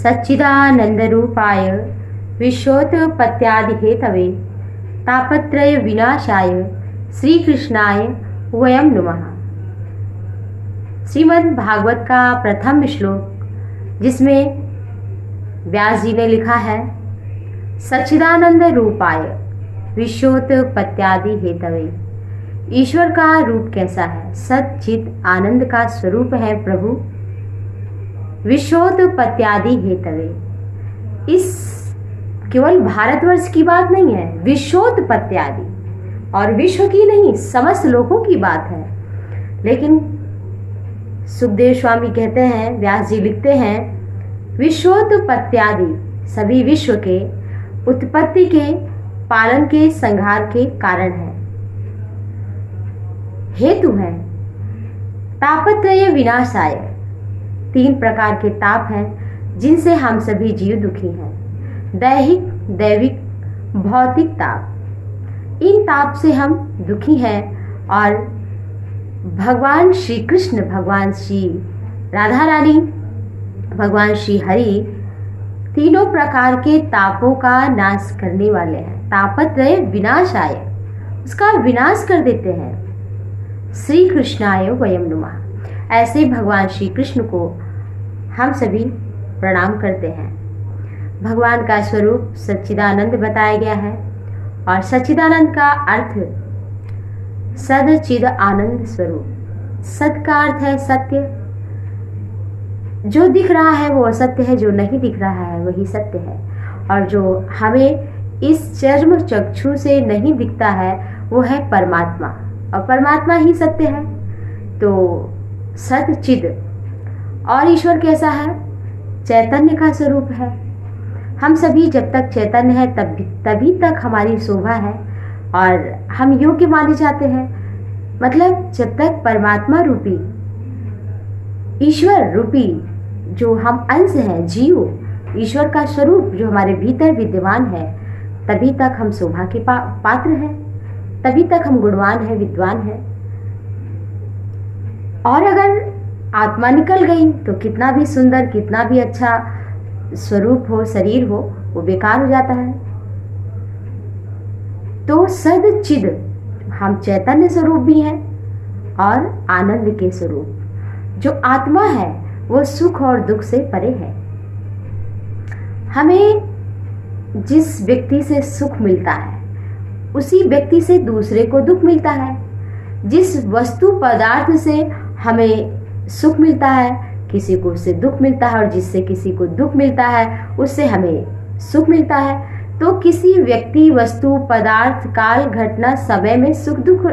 सच्चिदानंदरूपाय विश्वोत्पत्त्यादिहेतवे तापत्रय विनाशाय श्री कृष्णाय वयम नमः। श्रीमद् भागवत का प्रथम श्लोक, जिसमें व्यास जी ने लिखा है, सच्चिदानंद रूपाय विश्वोत्पत्त्यादि हेतवे। ईश्वर का रूप कैसा है? सच्चित आनंद का स्वरूप है प्रभु। विश्वोत्पत्त्यादि हेतवे, इस केवल भारतवर्ष की बात नहीं है, विश्वोत्पत्त्यादि, और विश्व की नहीं, समस्त लोगों की बात है। लेकिन सुखदेव स्वामी कहते हैं, व्यास जी लिखते हैं, विश्वोत्पत्त्यादि सभी विश्व के उत्पत्ति के, पालन के, संहार के कारण है, हेतु है। तापत्रय विनाशाय, 3 प्रकार के ताप हैं जिनसे हम सभी जीव दुखी हैं। दैहिक, दैविक, भौतिक ताप। इन ताप से हम दुखी हैं और भगवान श्री कृष्ण, भगवान श्री राधा रानी, भगवान श्री हरि तीनों प्रकार के तापों का नाश करने वाले हैं। तापत्रय विनाशाय, उसका विनाश कर देते हैं। श्री कृष्णाय वयम नमः। ऐसे भगवान श्री कृष्ण को हम सभी प्रणाम करते हैं। भगवान का स्वरूप सच्चिदानंद बताया गया है, और सच्चिदानंद का अर्थ सदचिद आनंद स्वरूप। सत का अर्थ है सत्य, जो दिख रहा है वो असत्य है, जो नहीं दिख रहा है वही सत्य है, और जो हमें इस चर्म चक्षु से नहीं दिखता है वो है परमात्मा, और परमात्मा ही सत्य है। तो सदचिद। और ईश्वर कैसा है? चैतन्य का स्वरूप है। हम सभी जब तक चैतन्य है तभी तक हमारी शोभा है और हम योग्य माने जाते हैं। मतलब जब तक परमात्मा रूपी, ईश्वर रूपी जो हम अंश हैं, जीव, ईश्वर का स्वरूप जो हमारे भीतर विद्यमान है, तभी तक हम शोभा के पात्र हैं, तभी तक हम गुणवान हैं, विद्वान हैं। और अगर आत्मा निकल गई तो कितना भी सुंदर, कितना भी अच्छा स्वरूप हो, शरीर हो, वो बेकार हो जाता है। तो सदचिद, हम चैतन्य स्वरूप भी हैं और आनंद के स्वरूप। जो आत्मा है वो सुख और दुख से परे है। हमें जिस व्यक्ति से सुख मिलता है उसी व्यक्ति से दूसरे को दुख मिलता है। जिस वस्तु पदार्थ से हमें सुख मिलता है किसी को उससे दुख मिलता है, और जिससे किसी को दुख मिलता है उससे हमें सुख मिलता है। तो किसी व्यक्ति, वस्तु, पदार्थ, काल, घटना, समय में सुख दुख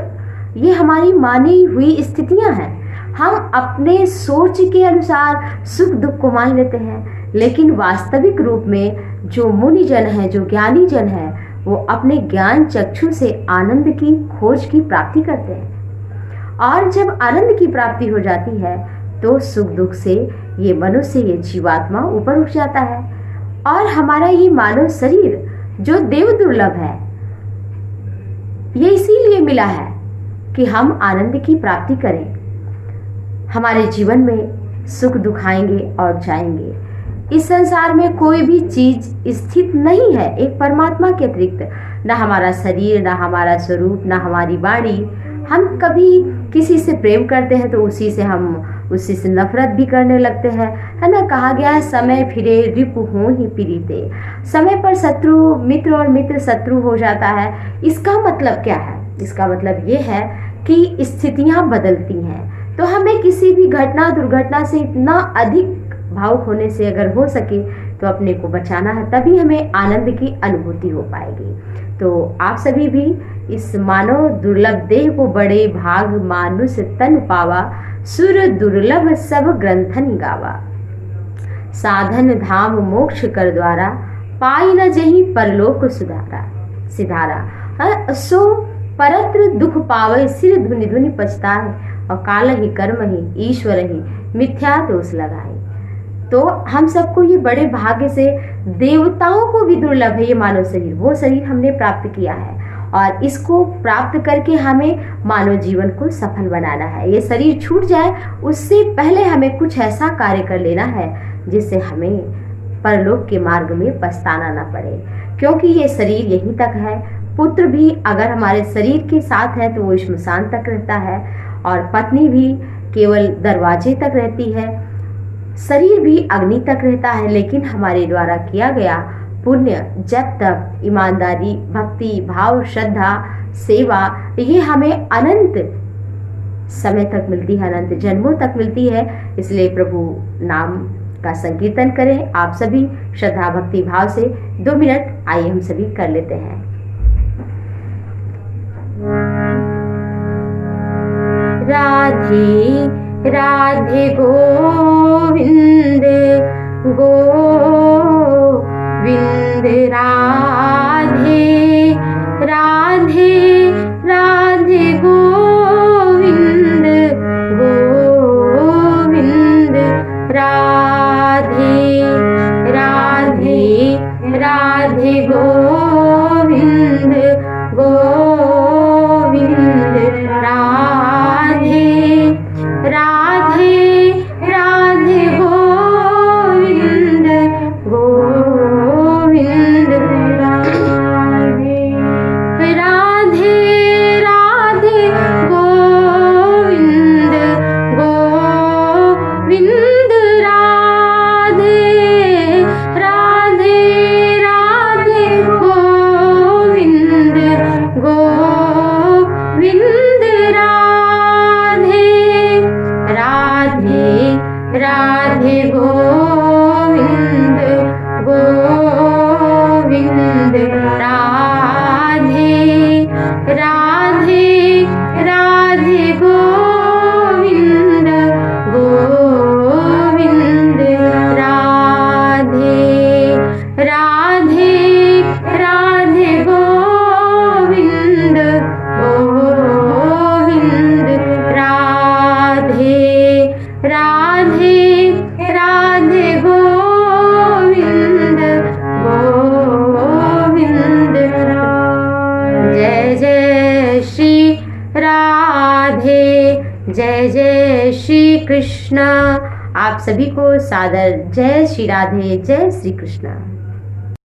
ये हमारी मानी हुई स्थितियां हैं। हम अपने सोच के अनुसार सुख दुख को मान लेते हैं, लेकिन वास्तविक रूप में जो मुनिजन है, जो ज्ञानी जन है, वो अपने ज्ञान चक्षु से आनंद की खोज की प्राप्ति करते हैं। और जब आनंद की प्राप्ति हो जाती है तो सुख दुख से ये मनुष्य, ये जीवात्मा ऊपर उठ जाता है। और हमारा ये मानव शरीर जो देव दुर्लभ है, ये इसीलिए मिला है कि हम आनंद की प्राप्ति करें। हमारे जीवन में सुख दुख आएंगे और जाएंगे। इस संसार में कोई भी चीज स्थित नहीं है एक परमात्मा के अतिरिक्त। ना हमारा शरीर, ना हमारा स्वरूप, ना हमारी वाणी। हम कभी किसी से प्रेम करते हैं तो उसी से नफरत भी करने लगते हैं, है ना। कहा गया है, समय फिरे रिपु हों ही पीड़िते। समय पर शत्रु मित्र और मित्र शत्रु हो जाता है। इसका मतलब क्या है? इसका मतलब ये है कि स्थितियां बदलती हैं। तो हमें किसी भी घटना, दुर्घटना से इतना अधिक भावुक होने से अगर हो सके तो अपने को बचाना है, तभी हमें आनंद की अनुभूति हो पाएगी। तो आप सभी भी इस मानव दुर्लभ देह को बड़े भाग मानुष तन पावा, सुर दुर्लभ सब ग्रंथन गावा। साधन धाम मोक्ष कर द्वारा, पाई न जही परलोक सिधारा। सो परत्र दुख पावे, सिर धुनि धुनि पछताए, और काल ही कर्म ही ईश्वर ही मिथ्या दोष लगाए। तो हम सबको ये बड़े भाग्य से, देवताओं को भी दुर्लभ है ये मानव शरीर, वो शरीर हमने प्राप्त किया है, और इसको प्राप्त करके हमें मानव जीवन को सफल बनाना है। ये शरीर छूट जाए उससे पहले हमें कुछ ऐसा कार्य कर लेना है जिससे हमें परलोक के मार्ग में पछताना न पड़े, क्योंकि ये शरीर यहीं तक है। पुत्र भी अगर हमारे शरीर के साथ है तो वो श्मशान तक रहता है, और पत्नी भी केवल दरवाजे तक रहती है। शरीर भी अग्नि तक रहता है, लेकिन हमारे द्वारा किया गया पुण्य, जब तक ईमानदारी, भक्ति भाव, श्रद्धा, सेवा, ये हमें अनंत समय तक मिलती है, अनंत जन्मों तक मिलती है। इसलिए प्रभु नाम का संकीर्तन करें आप सभी श्रद्धा भक्ति भाव से। 2 मिनट आइए हम सभी कर लेते हैं। राधे राधे गोविंद गोविंद, राधे राधे राधे गोविंद गोविंद, राधे राधे राधे गोविंद गोविंद, राधे राधे राधे गोविंद गोविंद, राधे राधे राधे गोविंद गोविंद, राधे राधे राधे गोविंद गोविंद, राधे राधे राधे गोविंद गोविंद, राधे राधे राधे गोविंद गोविंद, राधे राधे राधे गोविंद गोविंद, राधे राधे राधे गोविंद गोविंद। जय जय श्री राधे, जय जय श्री कृष्ण। आप सभी को सादर जय श्री राधे, जय श्री कृष्ण।